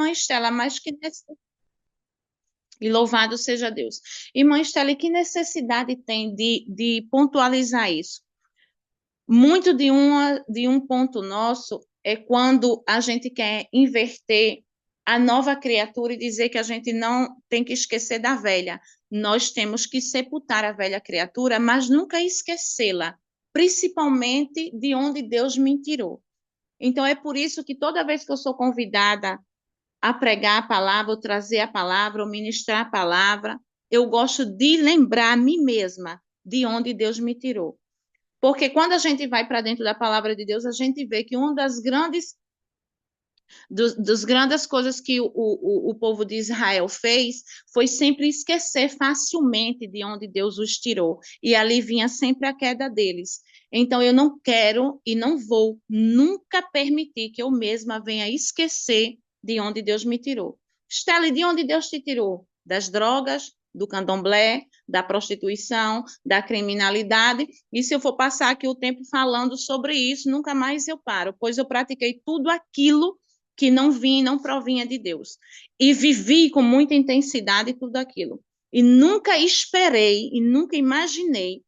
irmã Estela, mas que e louvado seja Deus. Irmã Estela, que necessidade tem de pontualizar isso? Muito de um ponto nosso é quando a gente quer inverter a nova criatura e dizer que a gente não tem que esquecer da velha. Nós temos que sepultar a velha criatura, mas nunca esquecê-la, principalmente de onde Deus me tirou. Então, é por isso que toda vez que eu sou convidada a pregar a palavra, ou trazer a palavra, ou ministrar a palavra, eu gosto de lembrar a mim mesma de onde Deus me tirou. Porque quando a gente vai para dentro da palavra de Deus, a gente vê que uma das grandes coisas que o povo de Israel fez foi sempre esquecer facilmente de onde Deus os tirou. E ali vinha sempre a queda deles. Então, eu não quero e não vou nunca permitir que eu mesma venha esquecer de onde Deus me tirou. Estela, de onde Deus te tirou? Das drogas, do candomblé, da prostituição, da criminalidade. E se eu for passar aqui o tempo falando sobre isso, nunca mais eu paro, pois eu pratiquei tudo aquilo que não vinha e não provinha de Deus. E vivi com muita intensidade tudo aquilo. E nunca esperei e nunca imaginei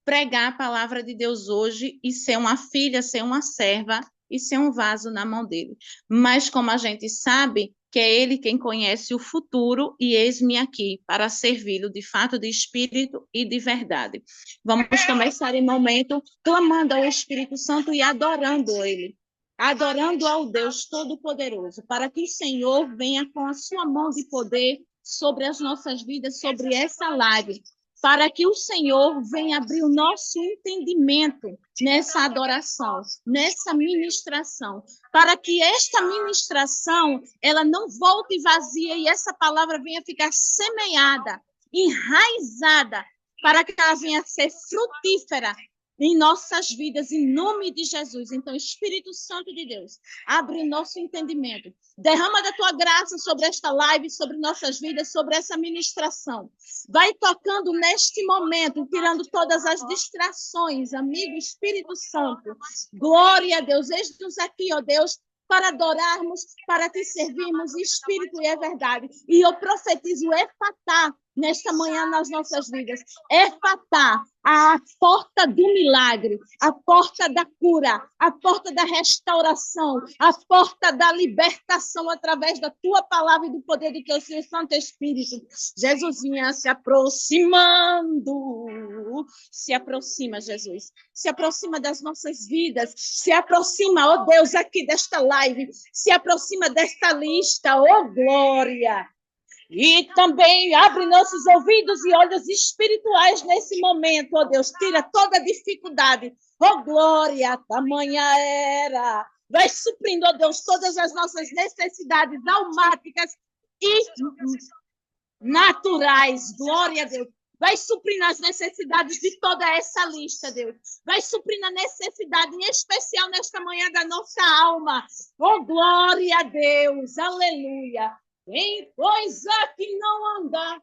pregar a palavra de Deus hoje e ser uma filha, ser uma serva e ser um vaso na mão dele. Mas como a gente sabe que é ele quem conhece o futuro e eis-me aqui para servi-lo de fato de espírito e de verdade. Vamos começar em momento clamando ao Espírito Santo e adorando ele. Adorando ao Deus Todo-Poderoso, para que o Senhor venha com a sua mão de poder sobre as nossas vidas, sobre essa live, para que o Senhor venha abrir o nosso entendimento nessa adoração, nessa ministração, para que esta ministração ela não volte vazia e essa palavra venha ficar semeada, enraizada, para que ela venha ser frutífera em nossas vidas, em nome de Jesus. Então, Espírito Santo de Deus, abre o nosso entendimento. Derrama da tua graça sobre esta live, sobre nossas vidas, sobre essa ministração. Vai tocando neste momento, tirando todas as distrações, amigo Espírito Santo. Glória a Deus. Eis-nos aqui, ó Deus, para adorarmos, para te servirmos, Espírito e é verdade. E eu profetizo Efatá nesta manhã nas nossas vidas. Efatá, a porta do milagre, a porta da cura, a porta da restauração, a porta da libertação através da tua palavra e do poder do teu Santo Espírito. Jesus vinha se aproximando. Se aproxima, Jesus. Se aproxima das nossas vidas. Se aproxima, ó Deus, aqui desta live. Se aproxima desta lista, ó glória. E também abre nossos ouvidos e olhos espirituais nesse momento, ó Deus. Tira toda dificuldade. Ó glória, tamanha era. Vai suprindo, ó Deus, todas as nossas necessidades almáticas e naturais. Glória a Deus. Vai suprindo as necessidades de toda essa lista, Deus. Vai suprindo a necessidade, em especial nesta manhã, da nossa alma. Oh, glória a Deus. Aleluia. Tem coisa que não anda.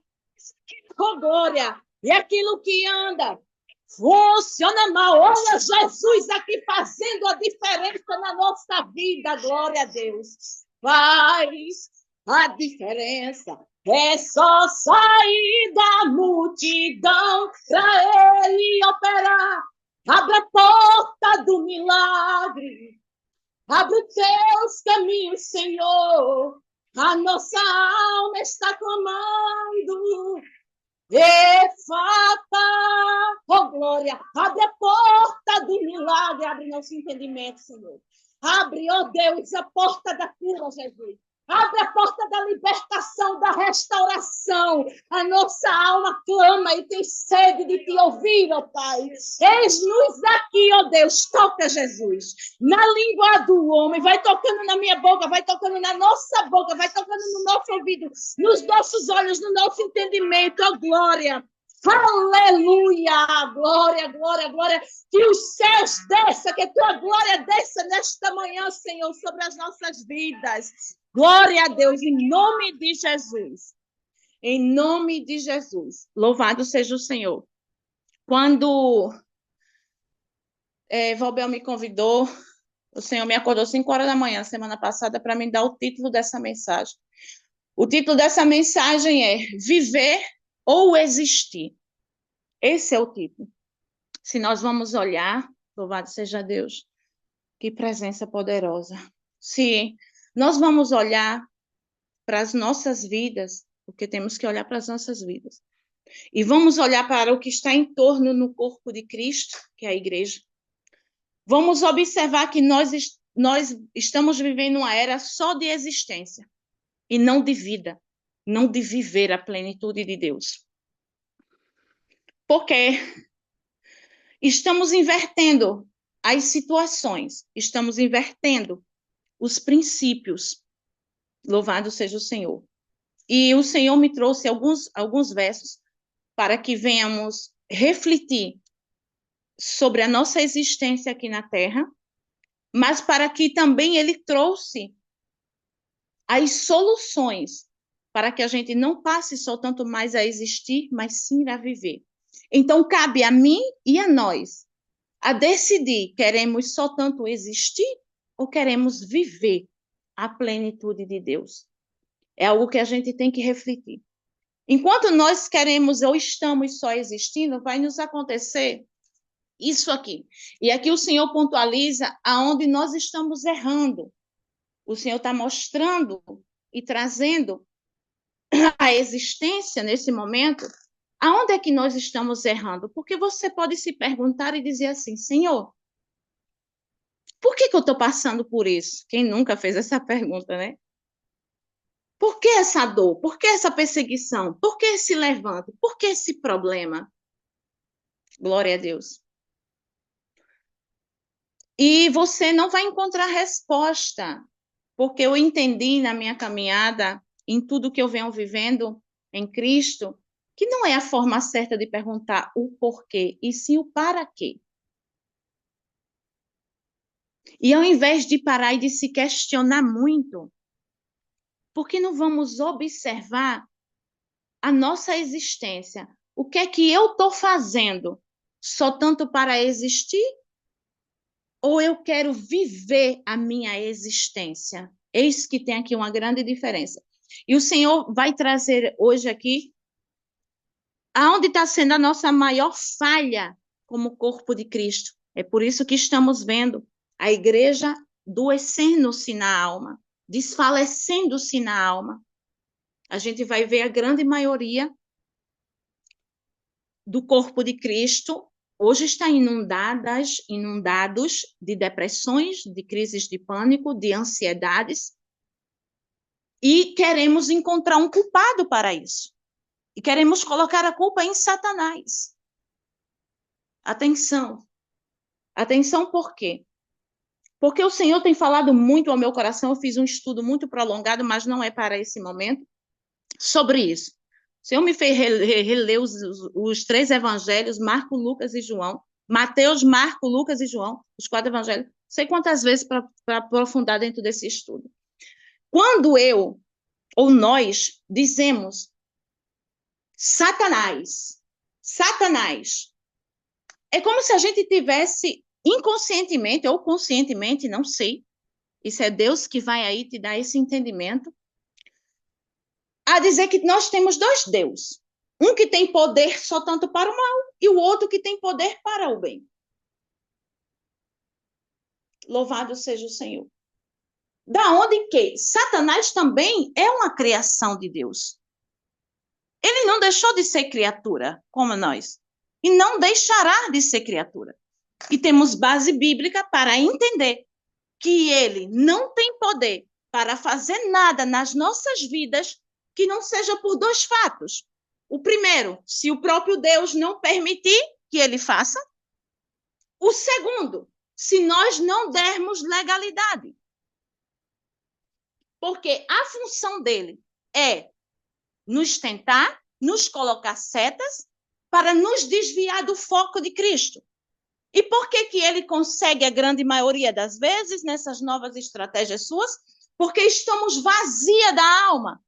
Oh, glória. E aquilo que anda funciona mal. Olha Jesus aqui fazendo a diferença na nossa vida. Glória a Deus. Faz a diferença. É só sair da multidão para ele operar. Abre a porta do milagre. Abre os teus caminhos, Senhor. A nossa alma está clamando. Efata, oh glória. Abre a porta do milagre. Abre nosso entendimento, Senhor. Abre, ó Deus, a porta da cura, Jesus. Abre a porta da libertação, da restauração. A nossa alma clama e tem sede de te ouvir, ó Pai. Eis-nos aqui, ó Deus. Toca, Jesus. Na língua do homem. Vai tocando na minha boca, vai tocando na nossa boca, vai tocando no nosso ouvido, nos nossos olhos, no nosso entendimento. Ó glória. Aleluia. Glória, glória, glória. Que os céus desçam, que a tua glória desça nesta manhã, Senhor, sobre as nossas vidas. Glória a Deus, em nome de Jesus. Em nome de Jesus. Louvado seja o Senhor. Quando Valbel me convidou O Senhor me acordou 5 horas da manhã, semana passada, para me dar o título dessa mensagem. O título dessa mensagem é Viver ou Existir. Esse é o título. Se nós vamos olhar, louvado seja Deus, que presença poderosa. Se nós vamos olhar para as nossas vidas, porque temos que olhar para as nossas vidas, e vamos olhar para o que está em torno no corpo de Cristo, que é a igreja, vamos observar que nós estamos vivendo uma era só de existência, e não de vida, não de viver a plenitude de Deus. Porque estamos invertendo as situações, estamos invertendo os princípios. Louvado seja o Senhor. E o Senhor me trouxe alguns versos para que venhamos refletir sobre a nossa existência aqui na Terra, mas para que também Ele trouxe as soluções para que a gente não passe só tanto mais a existir, mas sim a viver. Então, cabe a mim e a nós a decidir, queremos só tanto existir ou queremos viver a plenitude de Deus? É algo que a gente tem que refletir. Enquanto nós queremos ou estamos só existindo, vai nos acontecer isso aqui. E aqui o Senhor pontualiza aonde nós estamos errando. O Senhor está mostrando e trazendo a existência nesse momento. Aonde é que nós estamos errando? Porque você pode se perguntar e dizer assim, Senhor, por que eu estou passando por isso? Quem nunca fez essa pergunta, né? Por que essa dor? Por que essa perseguição? Por que esse levanto? Por que esse problema? Glória a Deus. E você não vai encontrar resposta, porque eu entendi na minha caminhada, em tudo que eu venho vivendo em Cristo, que não é a forma certa de perguntar o porquê, e sim o para quê. E ao invés de parar e de se questionar muito, por que não vamos observar a nossa existência? O que é que eu estou fazendo? Só tanto para existir? Ou eu quero viver a minha existência? Eis que tem aqui uma grande diferença. E o Senhor vai trazer hoje aqui aonde está sendo a nossa maior falha como corpo de Cristo. É por isso que estamos vendo a igreja adoecendo-se na alma, desfalecendo-se na alma. A gente vai ver a grande maioria do corpo de Cristo hoje está inundados de depressões, de crises de pânico, de ansiedades, e queremos encontrar um culpado para isso. E queremos colocar a culpa em Satanás. Atenção. Atenção por quê? Porque o Senhor tem falado muito ao meu coração, eu fiz um estudo muito prolongado, mas não é para esse momento, sobre isso. O Senhor me fez reler os 3 evangelhos, Marcos, Lucas e João. Mateus, Marcos, Lucas e João, os 4 evangelhos. Não sei quantas vezes para aprofundar dentro desse estudo. Quando eu ou nós dizemos Satanás, é como se a gente tivesse inconscientemente ou conscientemente, não sei, isso é Deus que vai aí te dar esse entendimento, a dizer que nós temos 2 deuses. Um que tem poder só tanto para o mal e o outro que tem poder para o bem. Louvado seja o Senhor. Da onde que Satanás também é uma criação de Deus. Ele não deixou de ser criatura, como nós. E não deixará de ser criatura. E temos base bíblica para entender que ele não tem poder para fazer nada nas nossas vidas que não seja por 2 fatos. O primeiro, se o próprio Deus não permitir que ele faça. O segundo, se nós não dermos legalidade. Porque a função dele é nos tentar, nos colocar setas para nos desviar do foco de Cristo. E por que ele consegue a grande maioria das vezes nessas novas estratégias suas? Porque estamos vazia da alma,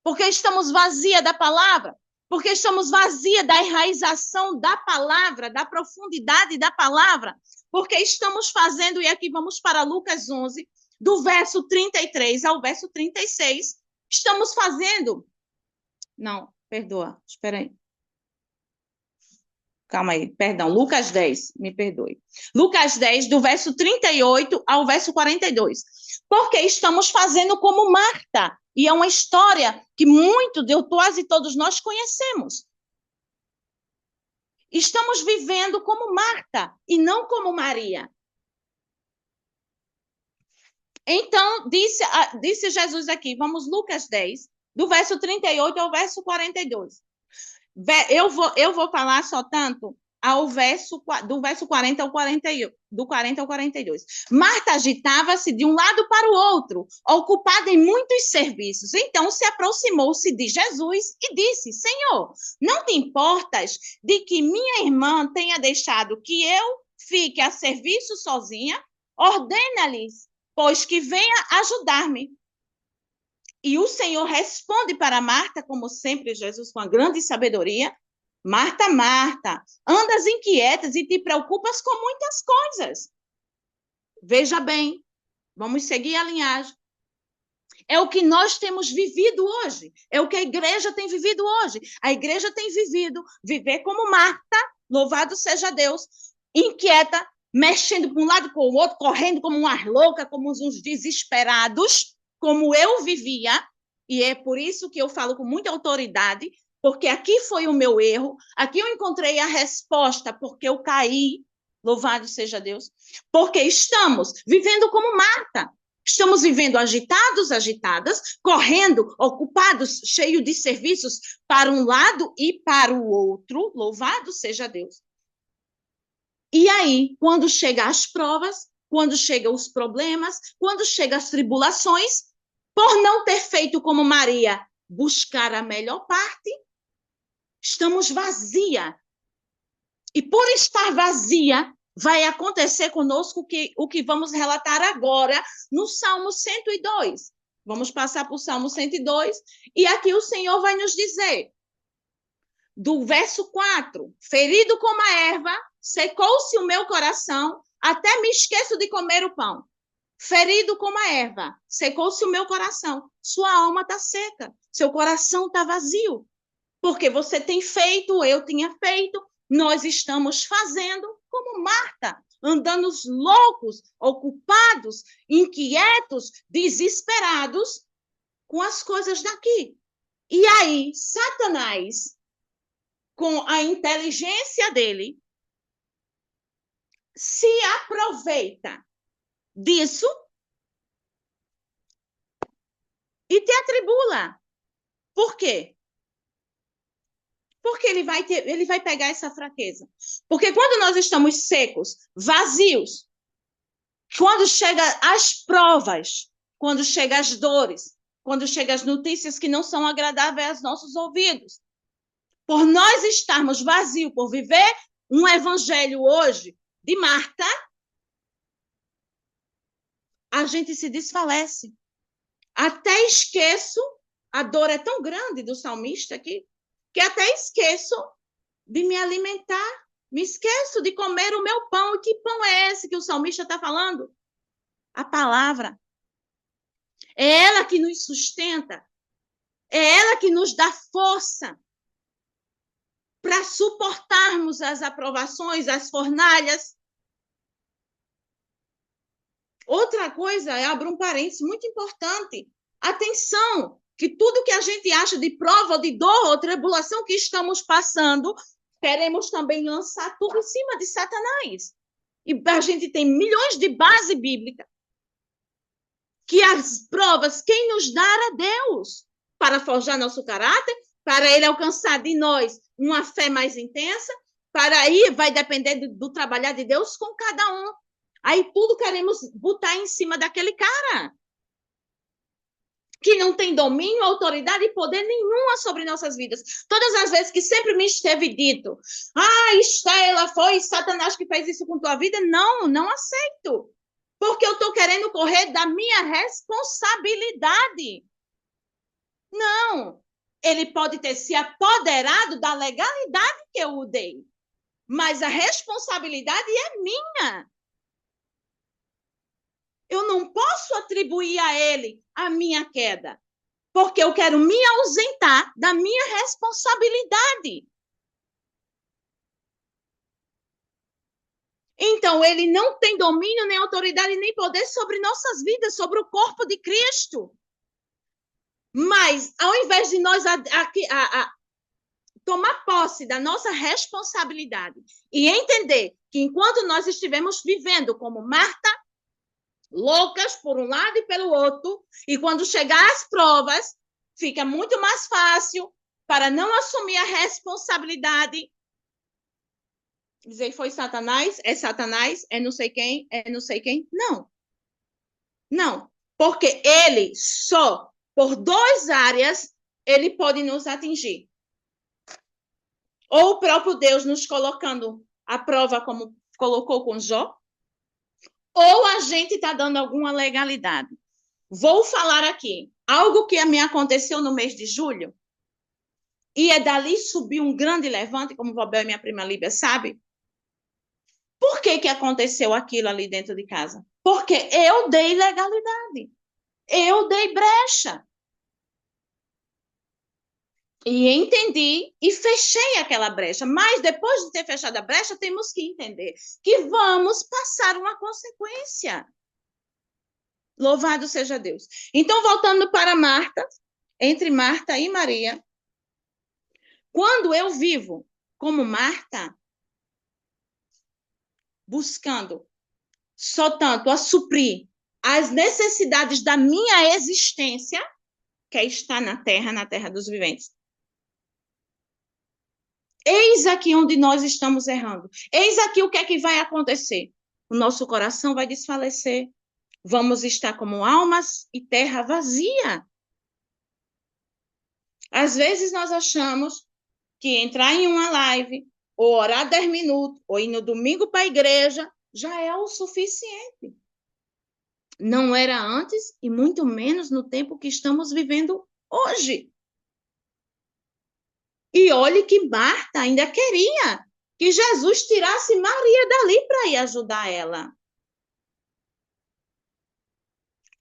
porque estamos vazia da palavra, porque estamos vazias da enraização da palavra, da profundidade da palavra, porque estamos fazendo, e aqui vamos para Lucas 11, do verso 33 ao verso 36, estamos fazendo... Não, perdoa, espera aí. Calma aí, perdão, Lucas 10, me perdoe. Lucas 10, do verso 38 ao verso 42. Porque estamos fazendo como Marta, e é uma história que quase todos nós conhecemos. Estamos vivendo como Marta, e não como Maria. Então, disse Jesus aqui, vamos Lucas 10, do verso 38 ao verso 42. Eu vou falar só tanto do verso 40 ao 41, do 40 ao 42. Marta agitava-se de um lado para o outro, ocupada em muitos serviços. Então se aproximou-se de Jesus e disse: Senhor, não te importas de que minha irmã tenha deixado que eu fique a serviço sozinha? Ordena-lhes, pois que venha ajudar-me. E o Senhor responde para Marta, como sempre, Jesus com a grande sabedoria: Marta, Marta, andas inquietas e te preocupas com muitas coisas. Veja bem, vamos seguir a linhagem. É o que nós temos vivido hoje, é o que a igreja tem vivido hoje. A igreja tem viver como Marta, louvado seja Deus, inquieta, mexendo para um lado e para o outro, correndo como umas loucas, como uns desesperados, como eu vivia, e é por isso que eu falo com muita autoridade, porque aqui foi o meu erro, aqui eu encontrei a resposta, porque eu caí, louvado seja Deus, porque estamos vivendo como Marta, estamos vivendo agitados, agitadas, correndo, ocupados, cheios de serviços para um lado e para o outro, louvado seja Deus. E aí, quando chegam as provas, quando chegam os problemas, quando chegam as tribulações, por não ter feito como Maria, buscar a melhor parte, estamos vazia. E por estar vazia, vai acontecer conosco o que vamos relatar agora no Salmo 102. Vamos passar para o Salmo 102, e aqui o Senhor vai nos dizer, do verso 4, ferido como a erva, secou-se o meu coração, até me esqueço de comer o pão. Ferido como a erva, secou-se o meu coração. Sua alma está seca, seu coração está vazio. Porque você tem feito, eu tinha feito, nós estamos fazendo como Marta, andando loucos, ocupados, inquietos, desesperados com as coisas daqui. E aí, Satanás, com a inteligência dele, se aproveita disso e te atribula. Por quê? Porque ele vai pegar essa fraqueza. Porque quando nós estamos secos, vazios, quando chegam as provas, quando chegam as dores, quando chegam as notícias que não são agradáveis aos nossos ouvidos, por nós estarmos vazios, por viver um evangelho hoje de Marta, a gente se desfalece. Até esqueço, a dor é tão grande do salmista aqui, que até esqueço de me alimentar, me esqueço de comer o meu pão. E que pão é esse que o salmista está falando? A palavra. É ela que nos sustenta, é ela que nos dá força para suportarmos as aprovações, as fornalhas. Outra coisa, abro um parênteses muito importante. Atenção, que tudo que a gente acha de prova, de dor ou tribulação que estamos passando, queremos também lançar tudo em cima de Satanás. E a gente tem milhões de base bíblica que as provas, quem nos dá é Deus, para forjar nosso caráter, para ele alcançar de nós uma fé mais intensa, para aí vai depender do trabalhar de Deus com cada um. Aí tudo queremos botar em cima daquele cara que não tem domínio, autoridade e poder nenhuma sobre nossas vidas. Todas as vezes que sempre me esteve dito, Estela, foi Satanás que fez isso com tua vida, não aceito. Porque eu estou querendo correr da minha responsabilidade. Não. Ele pode ter se apoderado da legalidade que eu o dei, mas a responsabilidade é minha. Eu não posso atribuir a ele a minha queda, porque eu quero me ausentar da minha responsabilidade. Então, ele não tem domínio, nem autoridade, nem poder sobre nossas vidas, sobre o corpo de Cristo. Mas, ao invés de nós tomar posse da nossa responsabilidade e entender que enquanto nós estivemos vivendo como Marta, loucas por um lado e pelo outro, e quando chegar as provas, fica muito mais fácil para não assumir a responsabilidade. Dizer foi Satanás, é não sei quem, é não sei quem. Não. Não. Porque ele só, por 2 áreas, ele pode nos atingir. Ou o próprio Deus nos colocando à prova, como colocou com Jó, ou a gente está dando alguma legalidade. Vou falar aqui algo que me aconteceu no mês de julho, e é dali subir um grande levante, como o Vobel e minha prima Líbia sabe. Por que aconteceu aquilo ali dentro de casa? Porque eu dei legalidade, eu dei brecha. E entendi e fechei aquela brecha. Mas depois de ter fechado a brecha, temos que entender que vamos passar uma consequência. Louvado seja Deus. Então, voltando para Marta, entre Marta e Maria, quando eu vivo como Marta, buscando só tanto a suprir as necessidades da minha existência, que é estar na terra dos viventes. Eis aqui onde nós estamos errando. Eis aqui o que é que vai acontecer. O nosso coração vai desfalecer. Vamos estar como almas e terra vazia. Às vezes nós achamos que entrar em uma live, ou orar 10 minutos, ou ir no domingo para a igreja, já é o suficiente. Não era antes e muito menos no tempo que estamos vivendo hoje. E olhe que Marta ainda queria que Jesus tirasse Maria dali para ir ajudar ela.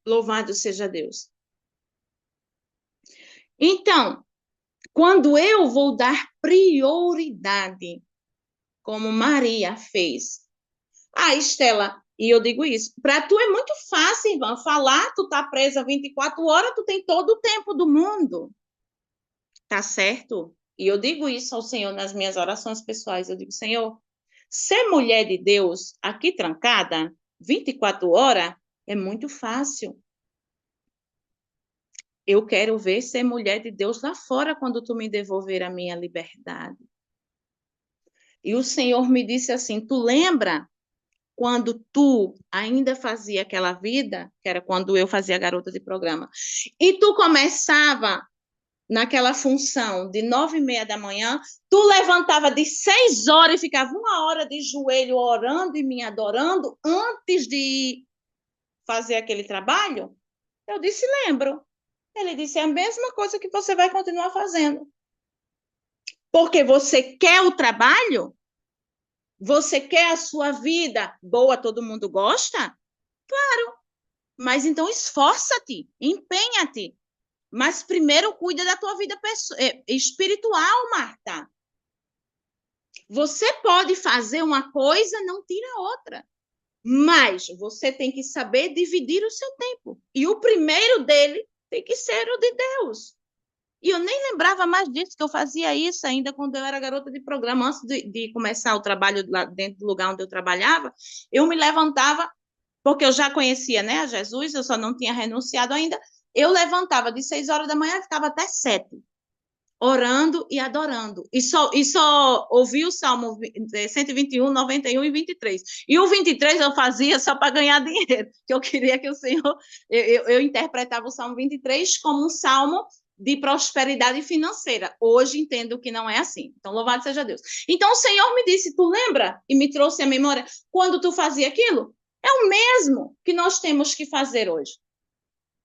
Louvado seja Deus. Então, quando eu vou dar prioridade, como Maria fez, Estela, e eu digo isso, para tu é muito fácil, irmã, falar, tu tá presa 24 horas, tu tem todo o tempo do mundo. Tá certo? E eu digo isso ao Senhor nas minhas orações pessoais. Eu digo, Senhor, ser mulher de Deus aqui trancada, 24 horas, é muito fácil. Eu quero ver ser mulher de Deus lá fora quando tu me devolver a minha liberdade. E o Senhor me disse assim, tu lembra quando tu ainda fazia aquela vida, que era quando eu fazia garota de programa, e tu começava naquela função de 9h30 da manhã, tu levantava de 6 horas e ficava 1 hora de joelho orando e me adorando antes de fazer aquele trabalho? Eu disse, lembro. Ele disse, é a mesma coisa que você vai continuar fazendo. Porque você quer o trabalho? Você quer a sua vida boa, todo mundo gosta? Claro. Mas então esforça-te, empenha-te. Mas primeiro cuida da tua vida espiritual, Marta. Você pode fazer uma coisa, não tira outra. Mas você tem que saber dividir o seu tempo. E o primeiro dele tem que ser o de Deus. E eu nem lembrava mais disso, que eu fazia isso ainda quando eu era garota de programa. Antes de começar o trabalho lá dentro do lugar onde eu trabalhava, eu me levantava, porque eu já conhecia, né, a Jesus, eu só não tinha renunciado ainda. Eu levantava de 6 horas da manhã e ficava até 7, orando e adorando. E só ouvi o Salmo 121, 91 e 23. E o 23 eu fazia só para ganhar dinheiro, que eu queria que o Senhor... Eu interpretava o Salmo 23 como um salmo de prosperidade financeira. Hoje entendo que não é assim. Então, louvado seja Deus. Então, o Senhor me disse, tu lembra? E me trouxe a memória, quando tu fazia aquilo? É o mesmo que nós temos que fazer hoje.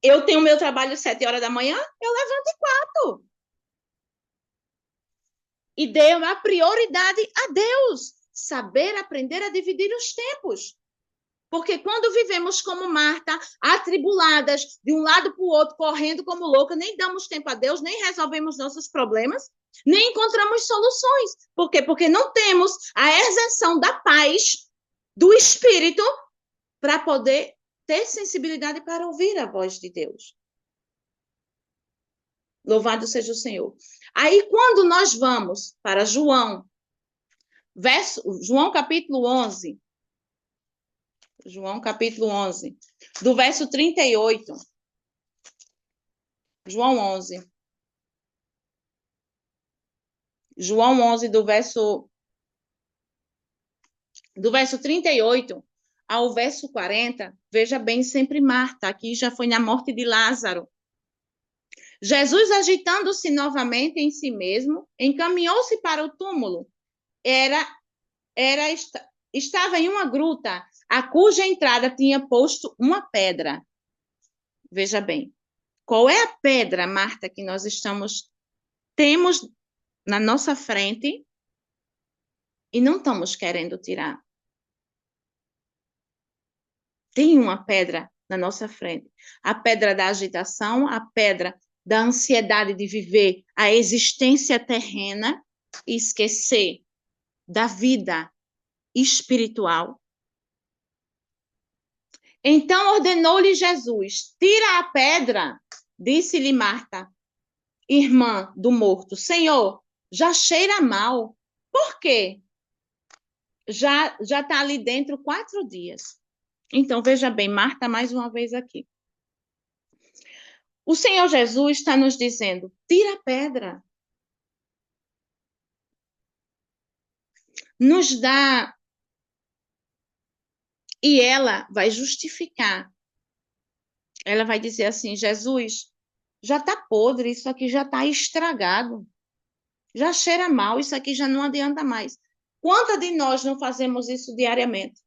Eu tenho meu trabalho às 7 horas da manhã, eu levanto 4. e dê a prioridade a Deus. Saber aprender a dividir os tempos. Porque quando vivemos como Marta, atribuladas, de um lado para o outro, correndo como louca, nem damos tempo a Deus, nem resolvemos nossos problemas, nem encontramos soluções. Por quê? Porque não temos a exerção da paz do Espírito para poder ter sensibilidade para ouvir a voz de Deus. Louvado seja o Senhor. Aí, quando nós vamos para João capítulo 11, João capítulo 11, do verso 38. João 11. João 11, do verso 38 ao verso 40. Veja bem, sempre Marta, aqui já foi na morte de Lázaro. Jesus, agitando-se novamente em si mesmo, encaminhou-se para o túmulo. Estava em uma gruta, a cuja entrada tinha posto uma pedra. Veja bem, qual é a pedra, Marta, que nós temos na nossa frente e não estamos querendo tirar? Tem uma pedra na nossa frente. A pedra da agitação, a pedra da ansiedade de viver a existência terrena e esquecer da vida espiritual. Então ordenou-lhe Jesus: tira a pedra. Disse-lhe Marta, irmã do morto: Senhor, já cheira mal. Por quê? Já está ali dentro 4 dias. Então, veja bem, Marta mais uma vez aqui. O Senhor Jesus está nos dizendo: tira a pedra. Nos dá. E ela vai justificar. Ela vai dizer assim: Jesus, já está podre, isso aqui já está estragado. Já cheira mal, isso aqui já não adianta mais. Quantas de nós não fazemos isso diariamente?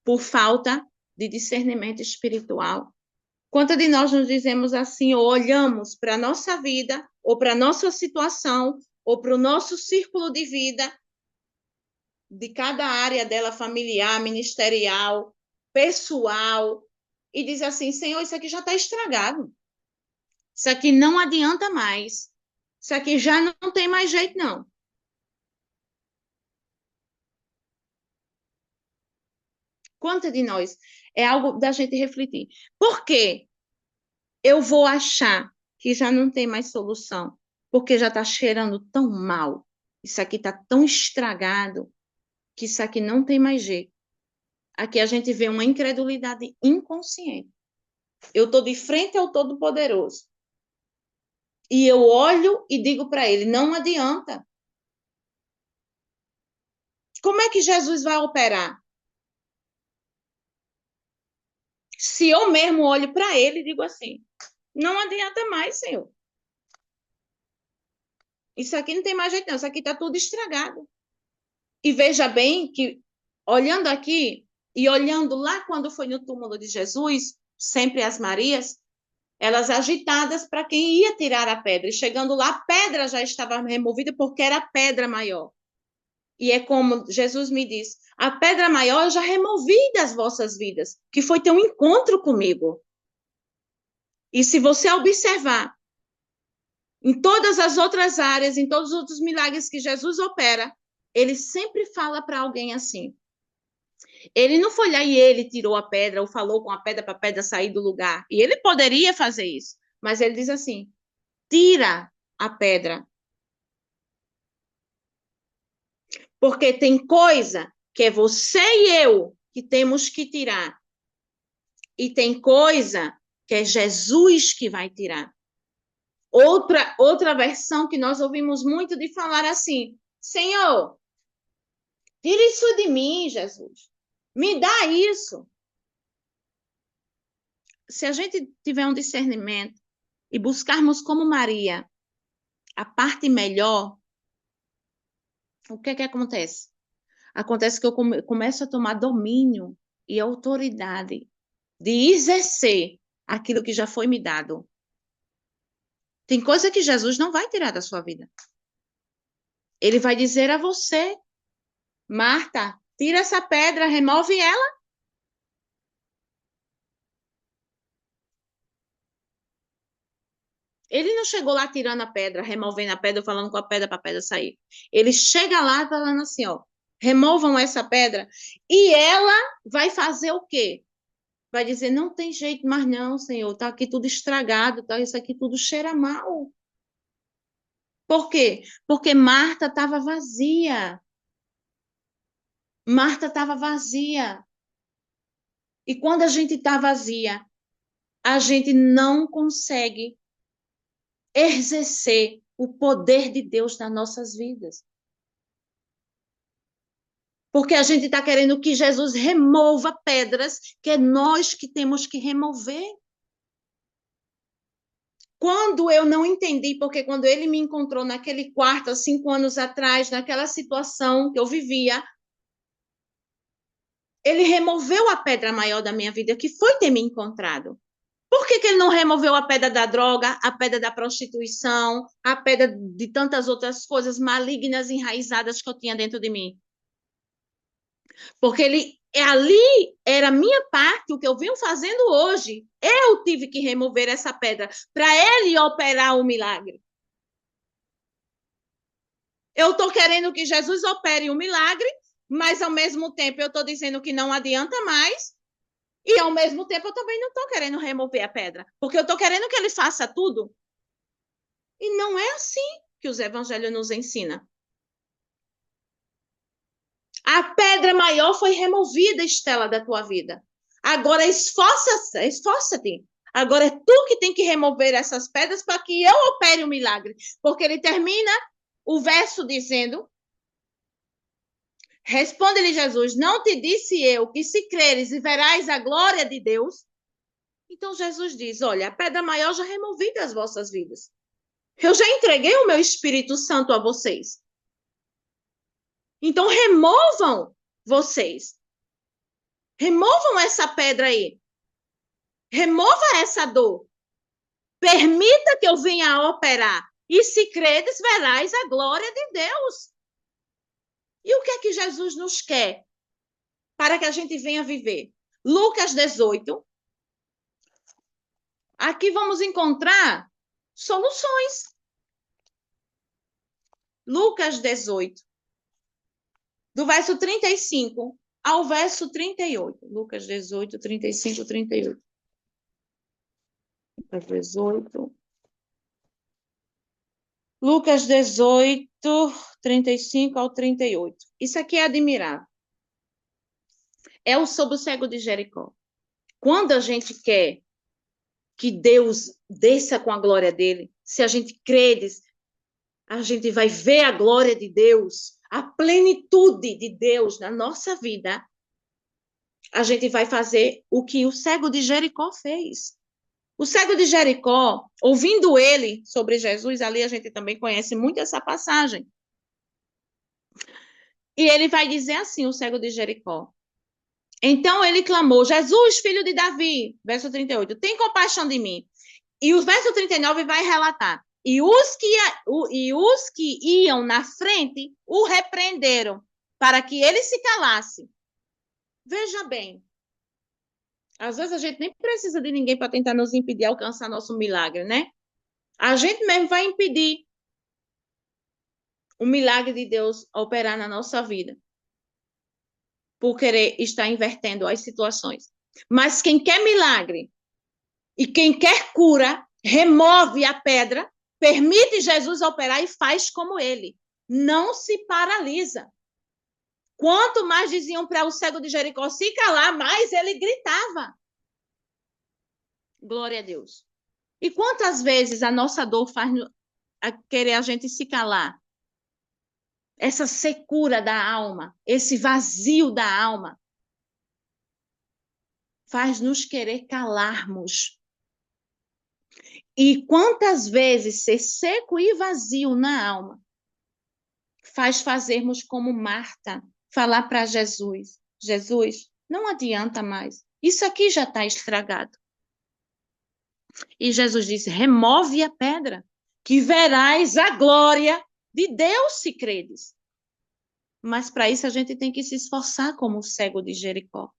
Por falta de discernimento espiritual. Quantas de nós nos dizemos assim, ou olhamos para a nossa vida, ou para a nossa situação, ou para o nosso círculo de vida, de cada área dela, familiar, ministerial, pessoal, e diz assim, Senhor, isso aqui já está estragado. Isso aqui não adianta mais. Isso aqui já não tem mais jeito, não. Quanto de nós? É algo da gente refletir. Por quê? Eu vou achar que já não tem mais solução, porque já está cheirando tão mal. Isso aqui está tão estragado que isso aqui não tem mais jeito. Aqui a gente vê uma incredulidade inconsciente. Eu estou de frente ao Todo-Poderoso. E eu olho e digo para ele, não adianta. Como é que Jesus vai operar? Se eu mesmo olho para ele e digo assim, não adianta mais, Senhor. Isso aqui não tem mais jeito não, isso aqui está tudo estragado. E veja bem que, olhando aqui e olhando lá quando foi no túmulo de Jesus, sempre as Marias, elas agitadas para quem ia tirar a pedra. E chegando lá, a pedra já estava removida porque era a pedra maior. E é como Jesus me diz, a pedra maior eu já removi das vossas vidas, que foi ter um encontro comigo. E se você observar, em todas as outras áreas, em todos os outros milagres que Jesus opera, ele sempre fala para alguém assim. Ele não foi lá e ele tirou a pedra ou falou com a pedra para a pedra sair do lugar. E ele poderia fazer isso, mas ele diz assim: tira a pedra. Porque tem coisa que é você e eu que temos que tirar. E tem coisa que é Jesus que vai tirar. Outra versão que nós ouvimos muito de falar assim: Senhor, tira isso de mim, Jesus. Me dá isso. Se a gente tiver um discernimento e buscarmos como Maria a parte melhor, o que é que acontece? Acontece que eu começo a tomar domínio e autoridade de exercer aquilo que já foi me dado. Tem coisa que Jesus não vai tirar da sua vida. Ele vai dizer a você, Marta, tira essa pedra, remove ela. Ele não chegou lá tirando a pedra, removendo a pedra, falando com a pedra para a pedra sair. Ele chega lá falando assim, ó, removam essa pedra. E ela vai fazer o quê? Vai dizer, não tem jeito mais não, Senhor, tá aqui tudo estragado, tá, isso aqui tudo cheira mal. Por quê? Porque Marta estava vazia. Marta estava vazia. E quando a gente está vazia, a gente não consegue exercer o poder de Deus nas nossas vidas. Porque a gente está querendo que Jesus remova pedras que é nós que temos que remover. Quando eu não entendi, porque quando ele me encontrou naquele quarto, há 5 anos atrás, naquela situação que eu vivia, ele removeu a pedra maior da minha vida, que foi ter me encontrado. Por que ele não removeu a pedra da droga, a pedra da prostituição, a pedra de tantas outras coisas malignas enraizadas que eu tinha dentro de mim? Porque ali era a minha parte, o que eu venho fazendo hoje. Eu tive que remover essa pedra para ele operar o milagre. Eu estou querendo que Jesus opere o milagre, mas ao mesmo tempo eu estou dizendo que não adianta mais, e ao mesmo tempo eu também não estou querendo remover a pedra, porque eu estou querendo que ele faça tudo. E não é assim que os evangelhos nos ensinam. A pedra maior foi removida, Estela, da tua vida. Agora esforça-te. Agora é tu que tem que remover essas pedras para que eu opere o milagre. Porque ele termina o verso dizendo: responde-lhe Jesus, não te disse eu que se creres e verás a glória de Deus? Então Jesus diz, olha, a pedra maior já removi das vossas vidas. Eu já entreguei o meu Espírito Santo a vocês. Então removam vocês. Removam essa pedra aí. Remova essa dor. Permita que eu venha a operar. E se credes, verás a glória de Deus. E o que é que Jesus nos quer para que a gente venha viver? Lucas 18. Aqui vamos encontrar soluções. Lucas 18, do verso 35 ao verso 38. Lucas 18, 35, 38. Lucas 18. Lucas 18, 35 ao 38. Isso aqui é admirável. É o sobre o cego de Jericó. Quando a gente quer que Deus desça com a glória dele, se a gente crê, a gente vai ver a glória de Deus, a plenitude de Deus na nossa vida, a gente vai fazer o que o cego de Jericó fez. O cego de Jericó, ouvindo ele sobre Jesus, ali a gente também conhece muito essa passagem. E ele vai dizer assim, o cego de Jericó. Então ele clamou, Jesus, filho de Davi, verso 38, tem compaixão de mim. E o verso 39 vai relatar, e os que iam na frente o repreenderam, para que ele se calasse. Veja bem, às vezes a gente nem precisa de ninguém para tentar nos impedir de alcançar nosso milagre, né? A gente mesmo vai impedir o milagre de Deus operar na nossa vida, por querer estar invertendo as situações. Mas quem quer milagre e quem quer cura, remove a pedra, permite Jesus operar e faz como ele. Não se paralisa. Quanto mais diziam para o cego de Jericó se calar, mais ele gritava. Glória a Deus. E quantas vezes a nossa dor faz querer a gente se calar? Essa secura da alma, esse vazio da alma, faz nos querer calarmos. E quantas vezes ser seco e vazio na alma faz fazermos como Marta, falar para Jesus, Jesus, não adianta mais, isso aqui já está estragado. E Jesus disse, remove a pedra. que verás a glória de Deus se credes. Mas para isso a gente tem que se esforçar como o cego de Jericó.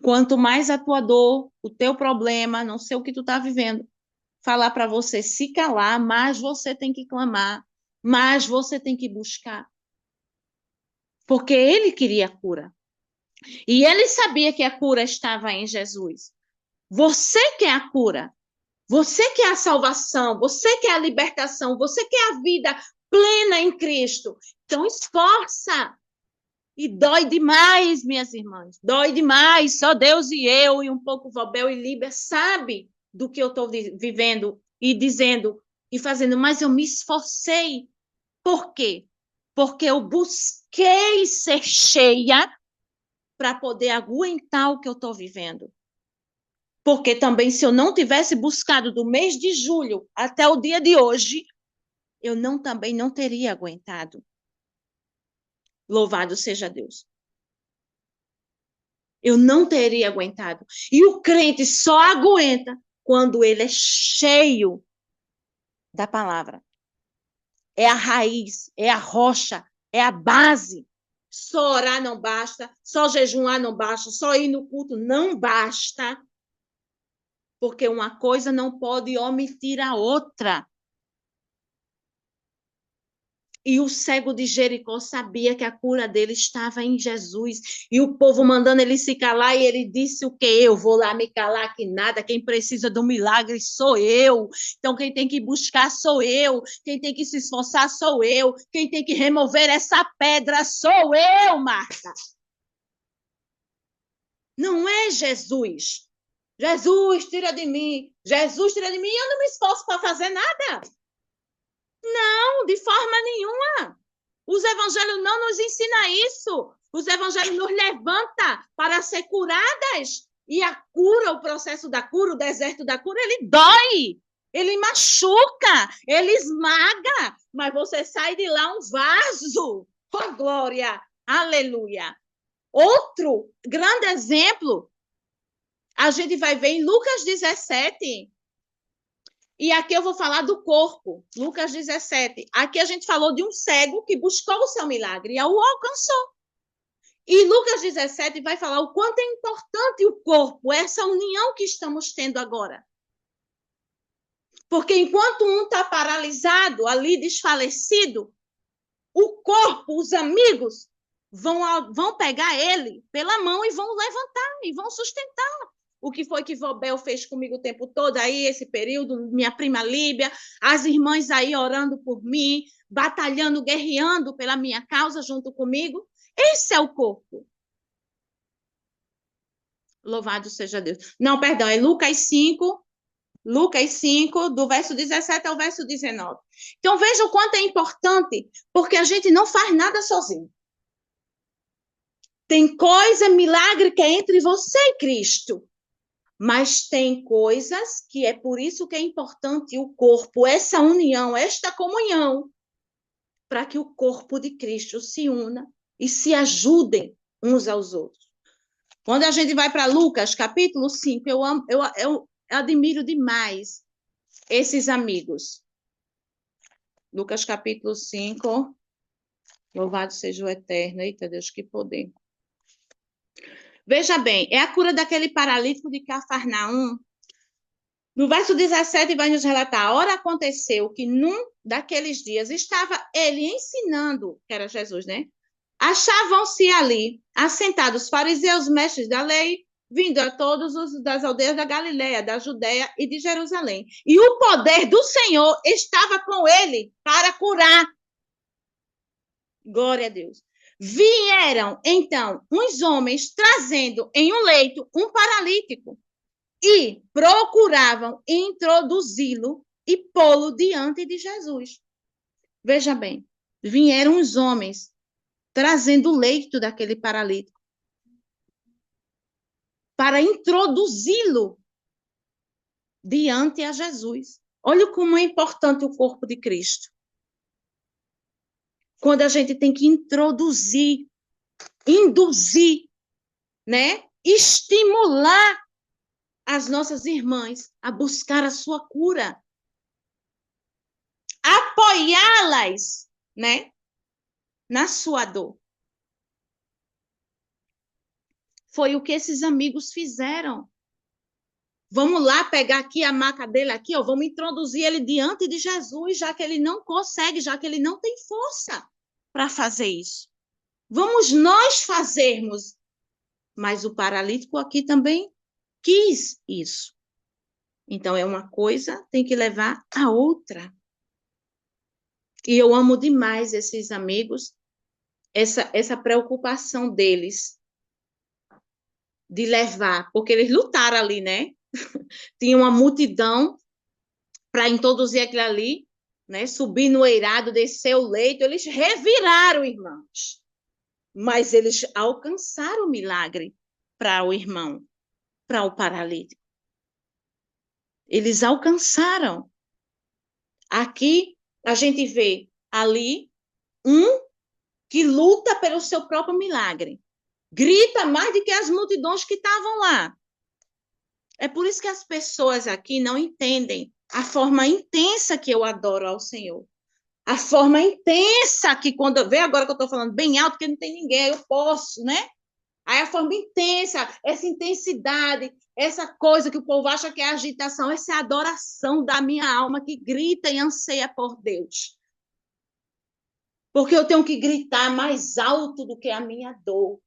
Quanto mais a tua dor, o teu problema, não sei o que tu está vivendo, falar para você se calar, mais você tem que clamar, mais você tem que buscar. Porque ele queria a cura. E ele sabia que a cura estava em Jesus. Você quer a cura. Você quer a salvação. Você quer a libertação. Você quer a vida plena em Cristo. Então, esforça. E dói demais, minhas irmãs. Dói demais. Só Deus e eu, e um pouco Valbel e Líbia, sabe do que eu estou vivendo e dizendo e fazendo. Mas eu me esforcei. Por quê? Porque eu busquei ser cheia para poder aguentar o que eu estou vivendo. Porque também, se eu não tivesse buscado do mês de julho até o dia de hoje, eu também não teria aguentado. Louvado seja Deus. Eu não teria aguentado. E o crente só aguenta quando ele é cheio da palavra. É a raiz, é a rocha, é a base. Só orar não basta, só jejuar não basta, só ir no culto não basta. Porque uma coisa não pode omitir a outra. E o cego de Jericó sabia que a cura dele estava em Jesus. E o povo mandando ele se calar, e ele disse o quê? Eu vou lá me calar que nada, quem precisa do milagre sou eu. Então quem tem que buscar sou eu, quem tem que se esforçar sou eu, quem tem que remover essa pedra sou eu, Marta. Não é Jesus. Jesus, tira de mim. Jesus, tira de mim. Eu não me esforço para fazer nada. Não, de forma nenhuma. Os evangelhos não nos ensinam isso. Os evangelhos nos levantam para ser curadas. E a cura, o processo da cura, o deserto da cura, ele dói. Ele machuca, ele esmaga. Mas você sai de lá um vaso. Oh, glória! Aleluia! Outro grande exemplo, a gente vai ver em Lucas 17. E aqui eu vou falar do corpo, Lucas 17. Aqui a gente falou de um cego que buscou o seu milagre e o alcançou. E Lucas 17 vai falar o quanto é importante o corpo, essa união que estamos tendo agora. Porque enquanto um está paralisado, ali desfalecido, o corpo, os amigos, vão pegar ele pela mão e vão levantar e vão sustentar. O que foi que Vobel fez comigo o tempo todo aí, esse período, minha prima Líbia, as irmãs aí orando por mim, batalhando, guerreando pela minha causa junto comigo. Esse é o corpo. Louvado seja Deus. Não, perdão, é Lucas 5, do verso 17 ao verso 19. Então, veja o quanto é importante, porque a gente não faz nada sozinho. Tem coisa, milagre que é entre você e Cristo. Mas tem coisas que é por isso que é importante o corpo, essa união, esta comunhão, para que o corpo de Cristo se una e se ajudem uns aos outros. Quando a gente vai para Lucas, capítulo 5, eu admiro demais esses amigos. Lucas, capítulo 5, louvado seja o Eterno. Eita, Deus, que poder. Veja bem, é a cura daquele paralítico de Cafarnaum. No verso 17 vai nos relatar, ora aconteceu que num daqueles dias estava ele ensinando, que era Jesus, né? Achavam-se ali, assentados fariseus, mestres da lei, vindo a todos os das aldeias da Galileia, da Judeia e de Jerusalém. E o poder do Senhor estava com ele para curar. Glória a Deus. Vieram, então, uns homens trazendo em um leito um paralítico e procuravam introduzi-lo e pô-lo diante de Jesus. Veja bem, vieram os homens trazendo o leito daquele paralítico para introduzi-lo diante a Jesus. Olha como é importante o corpo de Cristo. Quando a gente tem que introduzir, induzir, né? Estimular as nossas irmãs a buscar a sua cura. apoiá-las, né, na sua dor. Foi o que esses amigos fizeram. Vamos lá pegar aqui a maca dele aqui, ó, vamos introduzir ele diante de Jesus, já que ele não consegue, já que ele não tem força para fazer isso. Vamos nós fazermos. Mas o paralítico aqui também quis isso. Então, é uma coisa, tem que levar a outra. E eu amo demais esses amigos, essa preocupação deles de levar, porque eles lutaram ali, né? Tinha uma multidão para introduzir aquilo ali, né? Subir no eirado, descer o leito, eles reviraram, irmãos. Mas eles alcançaram o milagre para o irmão, para o paralítico. Eles alcançaram. Aqui a gente vê ali um que luta pelo seu próprio milagre. Grita mais do que as multidões que estavam lá. É por isso que as pessoas aqui não entendem a forma intensa que eu adoro ao Senhor. A forma intensa que quando eu vejo agora que eu estou falando bem alto, porque não tem ninguém, eu posso, né? Aí a forma intensa, essa intensidade, essa coisa que o povo acha que é agitação, essa é a adoração da minha alma que grita e anseia por Deus. Porque eu tenho que gritar mais alto do que a minha dor.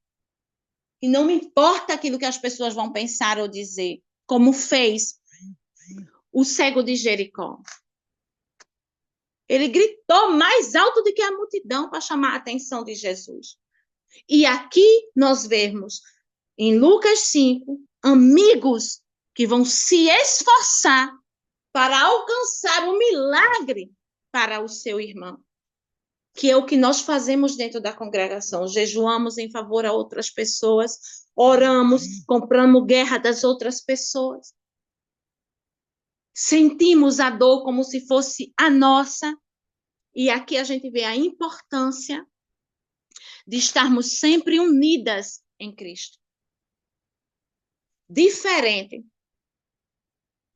E não me importa aquilo que as pessoas vão pensar ou dizer, como fez o cego de Jericó. Ele gritou mais alto do que a multidão para chamar a atenção de Jesus. E aqui nós vemos, em Lucas 5, amigos que vão se esforçar para alcançar o milagre para o seu irmão, que é o que nós fazemos dentro da congregação. Jejuamos em favor a outras pessoas, oramos, compramos guerra das outras pessoas. Sentimos a dor como se fosse a nossa, e aqui a gente vê a importância de estarmos sempre unidas em Cristo. Diferente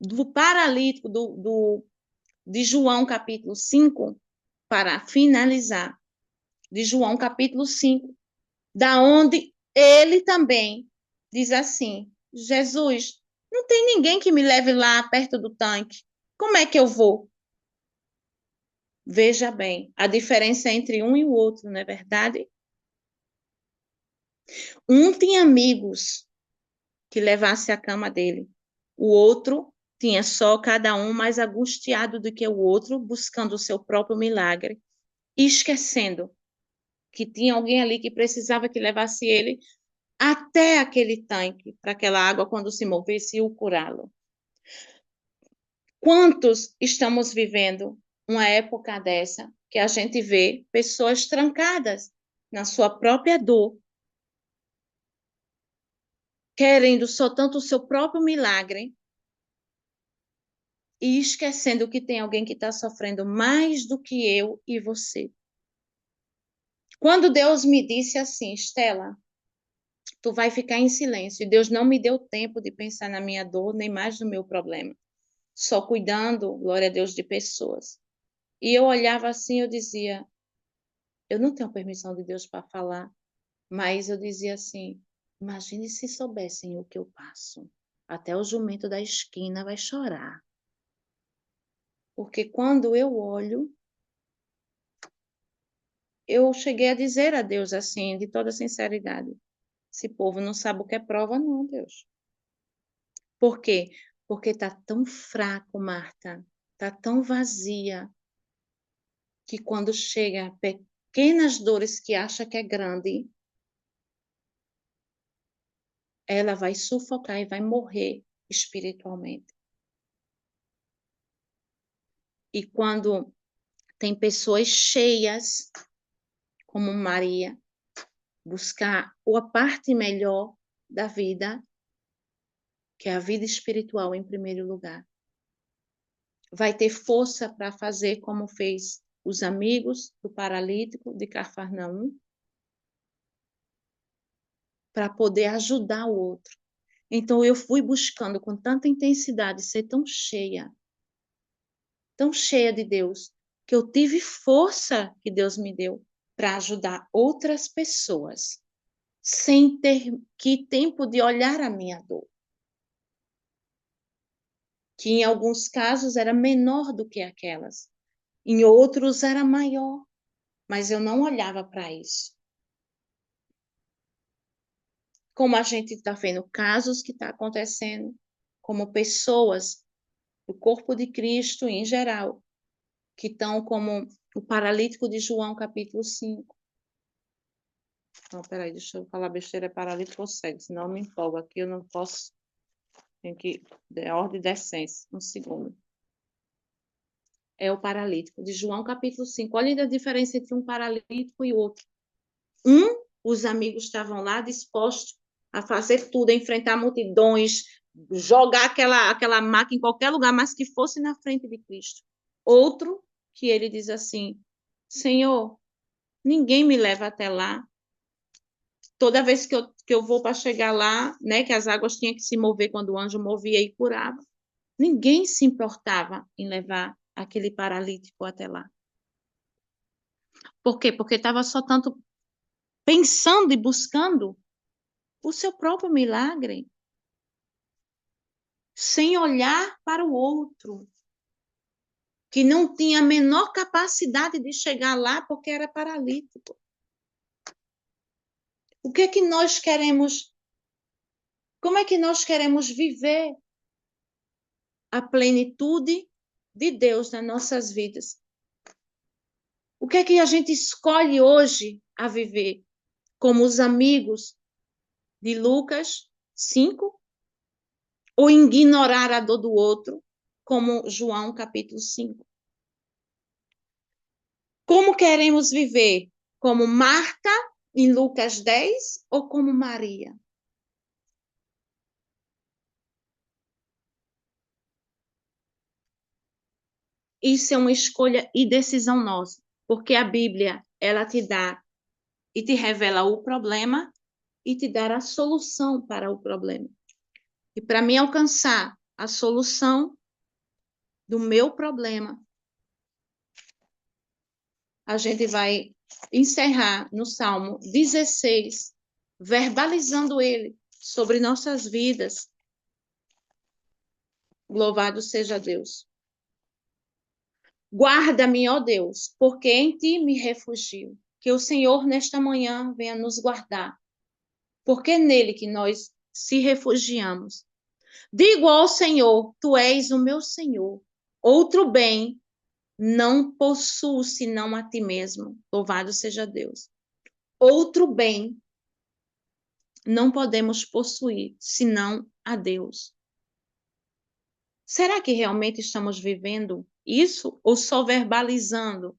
do paralítico de João capítulo 5, para finalizar, de João capítulo 5, da onde ele também diz assim, Jesus, não tem ninguém que me leve lá perto do tanque, como é que eu vou? Veja bem, a diferença entre um e o outro, não é verdade? Um tinha amigos que levasse a cama dele, o outro tinha só cada um mais angustiado do que o outro, buscando o seu próprio milagre, e esquecendo que tinha alguém ali que precisava que levasse ele até aquele tanque, para aquela água, quando se movesse, e o curá-lo. Quantos estamos vivendo uma época dessa, que a gente vê pessoas trancadas na sua própria dor, querendo só tanto o seu próprio milagre, e esquecendo que tem alguém que está sofrendo mais do que eu e você. Quando Deus me disse assim, Estela, tu vai ficar em silêncio, e Deus não me deu tempo de pensar na minha dor, nem mais no meu problema, só cuidando, glória a Deus, de pessoas. E eu olhava assim, eu dizia, eu não tenho permissão de Deus para falar, mas eu dizia assim, imagine se soubessem o que eu passo. Até o jumento da esquina vai chorar. Porque quando eu olho, eu cheguei a dizer a Deus assim, de toda sinceridade, esse povo não sabe o que é prova não, Deus. Por quê? Porque está tão fraco, Marta, está tão vazia, que quando chega pequenas dores que acha que é grande, ela vai sufocar e vai morrer espiritualmente. E quando tem pessoas cheias, como Maria, buscar a parte melhor da vida, que é a vida espiritual em primeiro lugar, vai ter força para fazer como fez os amigos do paralítico de Cafarnaum, para poder ajudar o outro. Então eu fui buscando com tanta intensidade ser tão cheia de Deus, que eu tive força que Deus me deu para ajudar outras pessoas, sem ter que tempo de olhar a minha dor, que em alguns casos era menor do que aquelas, em outros era maior, mas eu não olhava para isso. Como a gente está vendo casos que está acontecendo, como pessoas do corpo de Cristo em geral, que estão como o paralítico de João, capítulo 5. Não, peraí, deixa eu falar besteira, é paralítico ou cego, senão eu me empolgo aqui, eu não posso, tem que, é ordem de decência, um segundo. É o paralítico de João, capítulo 5. Olha a diferença entre um paralítico e outro. Os amigos estavam lá dispostos a fazer tudo, a enfrentar multidões, jogar aquela maca em qualquer lugar, mas que fosse na frente de Cristo. Outro, que ele diz assim, Senhor, ninguém me leva até lá. Toda vez que eu vou para chegar lá, né, que as águas tinham que se mover quando o anjo movia e curava, ninguém se importava em levar aquele paralítico até lá. Por quê? Porque estava só tanto pensando e buscando o seu próprio milagre, sem olhar para o outro, que não tinha a menor capacidade de chegar lá porque era paralítico. O que é que nós queremos? Como é que nós queremos viver a plenitude de Deus nas nossas vidas? O que é que a gente escolhe hoje a viver? Como os amigos de Lucas 5? Ou ignorar a dor do outro, como João capítulo 5? Como queremos viver? Como Marta em Lucas 10 ou como Maria? Isso é uma escolha e decisão nossa, porque a Bíblia, ela te dá e te revela o problema e te dá a solução para o problema. E para mim alcançar a solução do meu problema, a gente vai encerrar no Salmo 16, verbalizando ele sobre nossas vidas. Louvado seja Deus. Guarda-me, ó Deus, porque em ti me refugio. Que o Senhor nesta manhã venha nos guardar, porque é nele que nós se refugiamos. Digo ao Senhor, tu és o meu Senhor. Outro bem não possuo senão a ti mesmo. Louvado seja Deus. Outro bem não podemos possuir senão a Deus. Será que realmente estamos vivendo isso ou só verbalizando?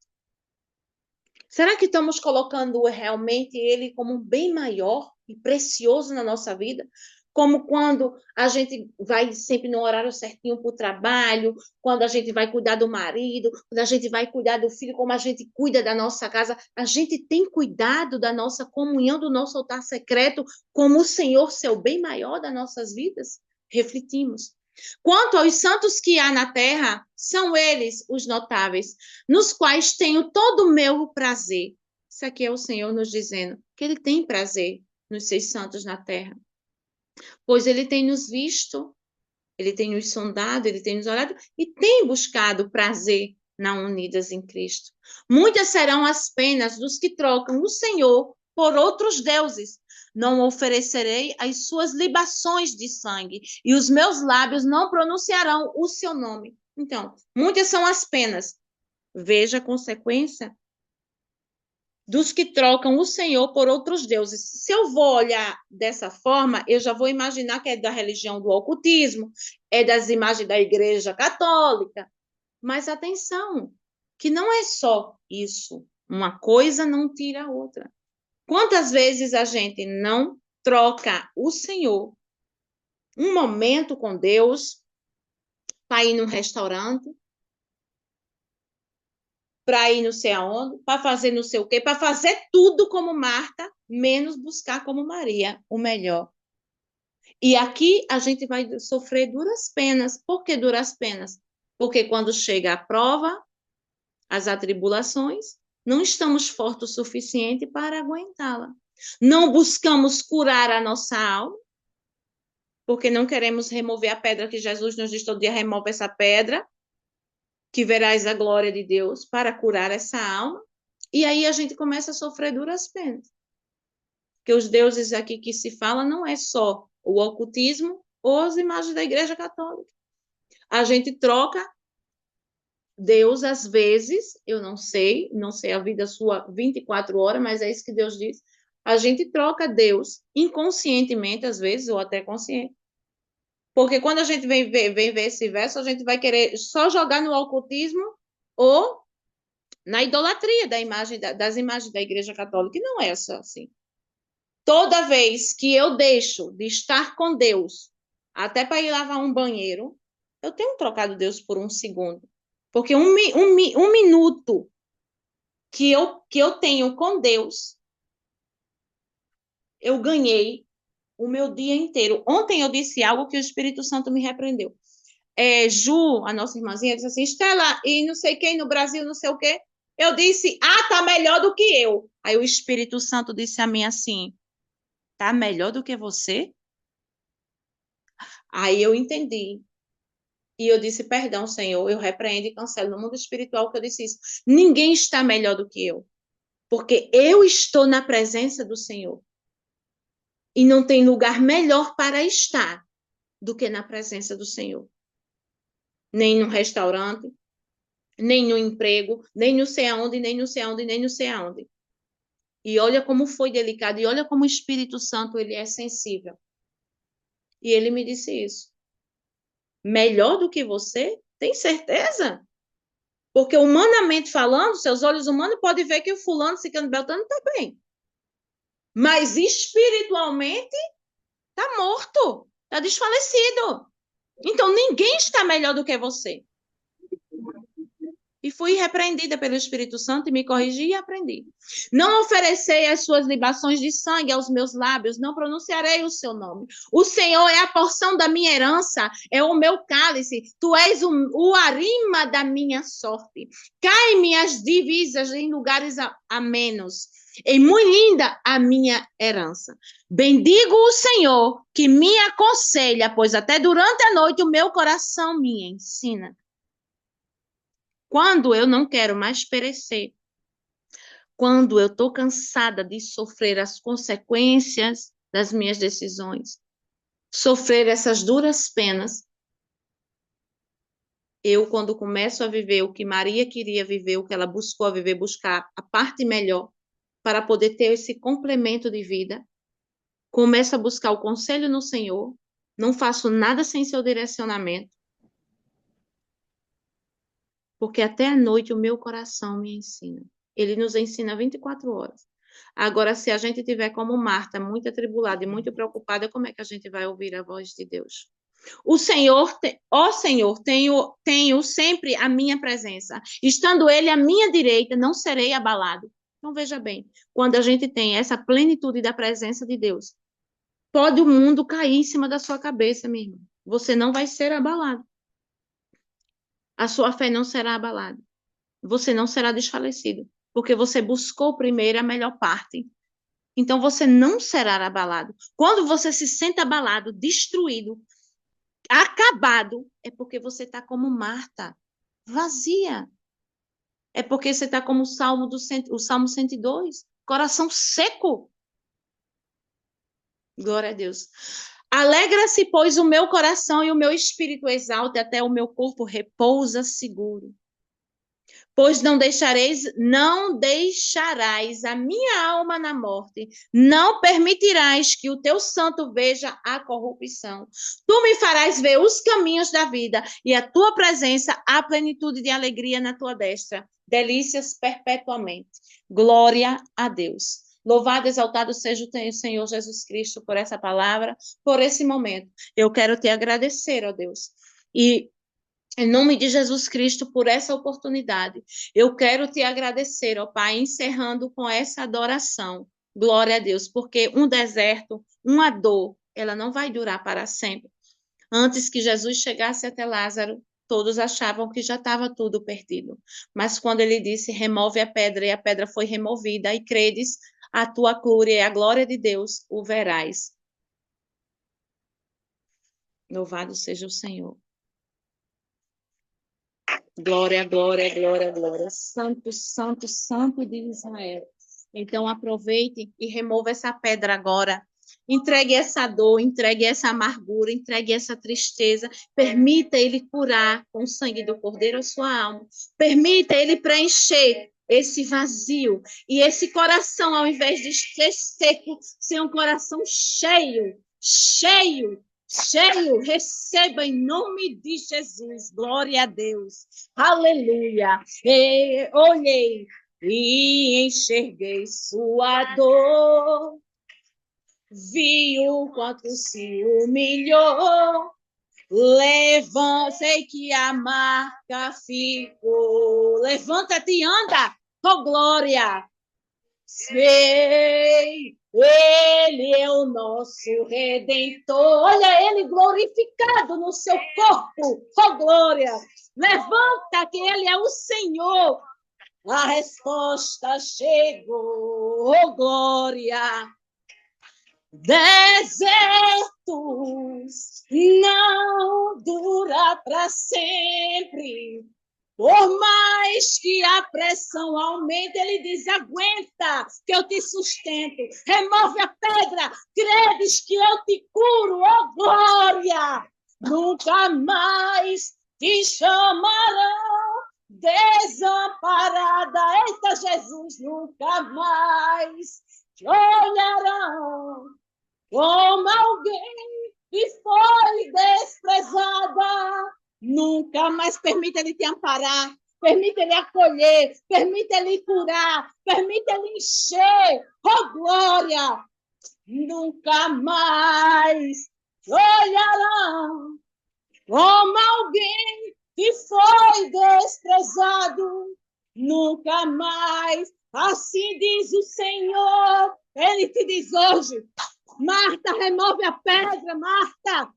Será que estamos colocando realmente ele como um bem maior e precioso na nossa vida? Como quando a gente vai sempre no horário certinho para o trabalho, quando a gente vai cuidar do marido, quando a gente vai cuidar do filho, como a gente cuida da nossa casa, a gente tem cuidado da nossa comunhão, do nosso altar secreto, como o Senhor ser o bem maior das nossas vidas? Refletimos. Quanto aos santos que há na terra, são eles os notáveis, nos quais tenho todo o meu prazer. Isso aqui é o Senhor nos dizendo que ele tem prazer nos seus santos na terra. Pois ele tem nos visto, ele tem nos sondado, ele tem nos olhado e tem buscado prazer na unidas em Cristo. Muitas serão as penas dos que trocam o Senhor por outros deuses. Não oferecerei as suas libações de sangue, e os meus lábios não pronunciarão o seu nome. Então, muitas são as penas. Veja a consequência dos que trocam o Senhor por outros deuses. Se eu vou olhar dessa forma, eu já vou imaginar que é da religião do ocultismo, é das imagens da Igreja Católica. Mas atenção, que não é só isso. Uma coisa não tira a outra. Quantas vezes a gente não troca o Senhor, um momento com Deus, para ir num restaurante, para ir não sei aonde, para fazer não sei o quê, para fazer tudo como Marta, menos buscar como Maria o melhor. E aqui a gente vai sofrer duras penas. Por que duras penas? Porque quando chega a prova, as atribulações, não estamos fortes o suficiente para aguentá-la. Não buscamos curar a nossa alma, porque não queremos remover a pedra que Jesus nos diz todo dia, remove essa pedra, que verás a glória de Deus para curar essa alma. E aí a gente começa a sofrer duras penas. Porque os deuses aqui que se fala não é só o ocultismo ou as imagens da Igreja Católica. A gente troca Deus, às vezes, eu não sei a vida sua 24 horas, mas é isso que Deus diz. A gente troca Deus inconscientemente, às vezes, ou até consciente. Porque quando a gente vem ver esse verso, a gente vai querer só jogar no ocultismo ou na idolatria das imagens da Igreja Católica, e não é assim. Toda vez que eu deixo de estar com Deus, até para ir lavar um banheiro, eu tenho trocado Deus por um segundo. Porque um minuto que eu tenho com Deus, eu ganhei o meu dia inteiro. Ontem eu disse algo que o Espírito Santo me repreendeu. Ju, a nossa irmãzinha, disse assim, Estela, e não sei quem no Brasil, não sei o quê. Eu disse, tá melhor do que eu. Aí o Espírito Santo disse a mim assim, tá melhor do que você? Aí eu entendi. E eu disse, perdão, Senhor, eu repreendo e cancelo no mundo espiritual que eu disse isso. Ninguém está melhor do que eu, porque eu estou na presença do Senhor. E não tem lugar melhor para estar do que na presença do Senhor. Nem no restaurante, nem no emprego, nem não sei aonde, nem não sei aonde, nem não sei aonde. E olha como foi delicado, e olha como o Espírito Santo ele é sensível. E ele me disse isso. Melhor do que você? Tem certeza? Porque humanamente falando, seus olhos humanos podem ver que o fulano, ciclano, beltrano está bem. Mas espiritualmente está morto, está desfalecido. Então ninguém está melhor do que você. E fui repreendida pelo Espírito Santo e me corrigi e aprendi. Não oferecei as suas libações de sangue aos meus lábios, não pronunciarei o seu nome. O Senhor é a porção da minha herança, é o meu cálice, tu és o arima da minha sorte. Cai-me as divisas em lugares a menos. É muito linda a minha herança. Bendigo o Senhor que me aconselha, pois até durante a noite o meu coração me ensina. Quando eu não quero mais perecer, quando eu estou cansada de sofrer as consequências das minhas decisões, sofrer essas duras penas, quando começo a viver o que Maria queria viver, o que ela buscou a viver, buscar a parte melhor, para poder ter esse complemento de vida, começo a buscar o conselho no Senhor, não faço nada sem seu direcionamento, porque até a noite o meu coração me ensina. Ele nos ensina 24 horas. Agora, se a gente tiver como Marta, muito atribulada e muito preocupada, como é que a gente vai ouvir a voz de Deus? O Senhor, ó Senhor, tenho sempre a minha presença. Estando Ele à minha direita, não serei abalado. Então, veja bem, quando a gente tem essa plenitude da presença de Deus, pode o mundo cair em cima da sua cabeça, minha irmã. Você não vai ser abalado. A sua fé não será abalada. Você não será desfalecido, porque você buscou primeiro a melhor parte. Então você não será abalado. Quando você se sente abalado, destruído, acabado, é porque você está como Marta, vazia. É porque você está como o Salmo 102, coração seco. Glória a Deus. Alegra-se, pois, o meu coração e o meu espírito exalta, até o meu corpo repousa seguro. Pois não deixarás a minha alma na morte, não permitirás que o teu santo veja a corrupção. Tu me farás ver os caminhos da vida, e a tua presença, a plenitude de alegria na tua destra, delícias perpetuamente. Glória a Deus. Louvado, exaltado seja o Senhor Jesus Cristo por essa palavra, por esse momento. Eu quero te agradecer, ó Deus. E em nome de Jesus Cristo, por essa oportunidade, eu quero te agradecer, ó Pai, encerrando com essa adoração. Glória a Deus, porque um deserto, uma dor, ela não vai durar para sempre. Antes que Jesus chegasse até Lázaro, todos achavam que já estava tudo perdido. Mas quando ele disse, remove a pedra, e a pedra foi removida, e credes, a tua glória e a glória de Deus o verás. Louvado seja o Senhor. Glória, glória, glória, glória. Santo, santo, santo de Israel. Então aproveite e remova essa pedra agora. Entregue essa dor, entregue essa amargura, entregue essa tristeza. Permita ele curar com o sangue do Cordeiro a sua alma. Permita ele preencher esse vazio. E esse coração, ao invés de ser seco, ser um coração cheio, cheio, cheio. Receba em nome de Jesus. Glória a Deus. Aleluia. E olhei e enxerguei sua dor. Vi o quanto se humilhou. Levanta-se que a marca ficou. Levanta-te e anda, oh glória. Sei, ele é o nosso Redentor. Olha ele glorificado no seu corpo, oh glória. Levanta que ele é o Senhor. A resposta chegou, oh glória. Desertos não dura para sempre. Por mais que a pressão aumente, ele diz, aguenta, que eu te sustento. Remove a pedra, credes que eu te curo, oh glória. Nunca mais te chamarão desamparada. Eita, Jesus, nunca mais te olharão como alguém que foi desprezada. Nunca mais permita ele te amparar, permita ele acolher, permita ele curar, permita ele encher, oh glória. Nunca mais te olharão como alguém que foi desprezado. Nunca mais, assim diz o Senhor. Ele te diz hoje, Marta, remove a pedra, Marta.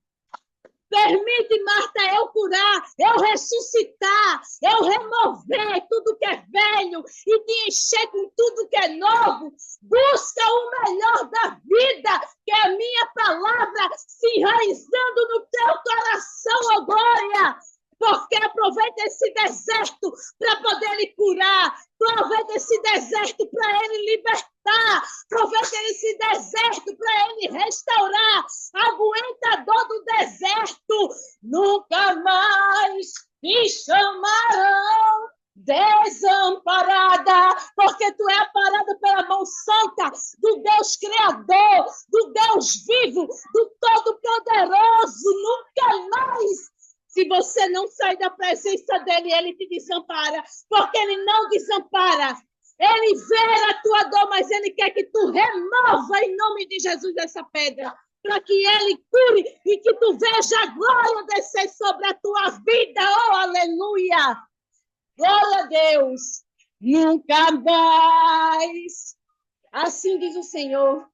Permite, Marta, eu curar, eu ressuscitar, eu remover tudo que é velho e te encher com tudo que é novo. Busca o melhor da vida, que é a minha palavra se enraizando no teu coração, ó glória. Porque aproveita esse deserto para poder lhe curar. Aproveita esse deserto para ele libertar. Aproveita esse deserto para ele restaurar. Aguenta a dor do deserto. Nunca mais te chamarão desamparada, porque tu é amparada pela mão santa do Deus Criador, do Deus vivo, do Todo-Poderoso. Nunca mais. Se você não sai da presença dele, ele te desampara, porque ele não desampara. Ele vê a tua dor, mas ele quer que tu remova em nome de Jesus essa pedra, para que ele cure e que tu veja a glória descer sobre a tua vida. Oh, aleluia! Glória a Deus! Nunca mais. Assim diz o Senhor.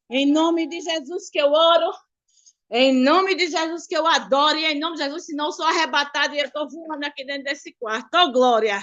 Em nome de Jesus que eu oro. Em nome de Jesus que eu adoro, e em nome de Jesus, senão eu sou arrebatada e eu estou voando aqui dentro desse quarto. Oh, glória!